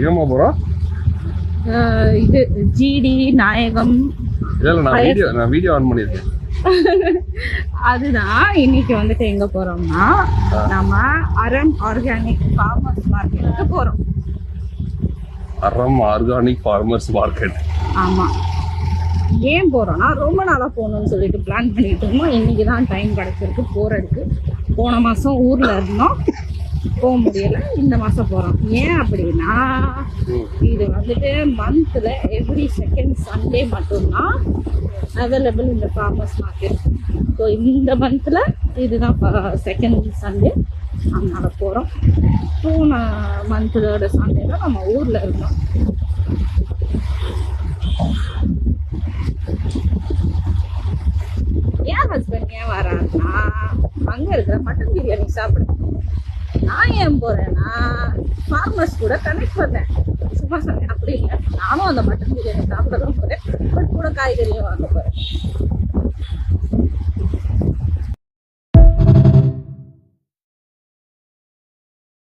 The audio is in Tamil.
எங்கம்மா போறோம்? இது ஜிடி நாயகம். இல்ல நான் வீடியோ ஆன் பண்ணிருக்கேன். அதுதான் இன்னைக்கு வந்துட்டு எங்க போறோம்னா நம்ம அறம் ஆர்கானிக் ஃபார்மர்ஸ் மார்க்கெட்டுக்கு போறோம். அறம் ஆர்கானிக் ஃபார்மர்ஸ் மார்க்கெட். ஆமா. ஏன் போறோம்னா ரொம்ப நாளா போகணும்னு சொல்லிட்டு பிளான் பண்ணிட்டு இருந்தோம். இன்னைக்குதான் டைம் கிடைச்சிருக்கு போறதுக்கு. போன மாசம் ஊர்ல இருந்தோம், போக முடியல. இந்த மாசம் போறோம். ஏன் அப்படின்னா இது வந்துட்டு மந்த்ல எவ்ரி செகண்ட் சண்டே மட்டும்தான் அவைலபிள் இந்த ஃபார்மர்ஸ் மார்க்கெட். ஸோ இந்த மந்த்ல இதுதான் செகண்ட் சண்டே, அதனால போறோம். போன மந்த்தோட சண்டே தான் நம்ம ஊர்ல இருந்தோம். என் ஹஸ்பண்ட் ஏன் வராருன்னா அங்க இருக்கிற மட்டன் பிரியாணி சாப்பிடு. நான் ஏன் போறேன்னா ஃபார்மர்ஸ் கூட கனெக்ட் பண்ணேன். சும்மா சொன்னேன், அப்படி இல்லை, நானும் அந்த மட்டன் பிரியாணி சாப்பிட தான் போறேன், பட் கூட காய்கறியும் வாங்க போறேன்.